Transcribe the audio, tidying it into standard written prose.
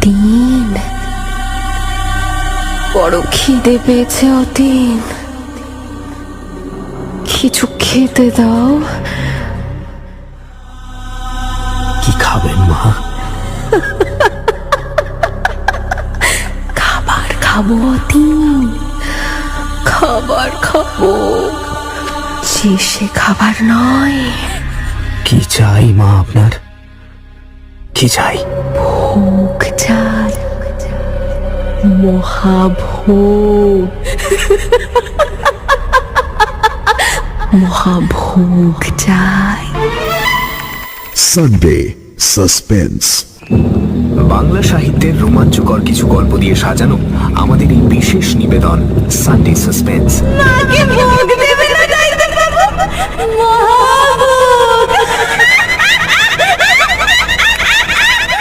অতীন, বড় খিদে পেয়েছে অতীন, কিছু খেতে দাও। কি খাবেন মা? খাবার খাবো অতীন, খাবার খাবো, যে সে খাবার নয়। কি চাই মা আপনার? কি চাই? ভোগ চাই, মহাভোগ, মহাভোগ চাই। Sunday suspense. বাংলা সাহিত্যের রোমাঞ্চকর কিছু গল্প দিয়ে সাজানো আমাদের এই বিশেষ নিবেদন সানডে সাসপেন্স। মাকে ভোগ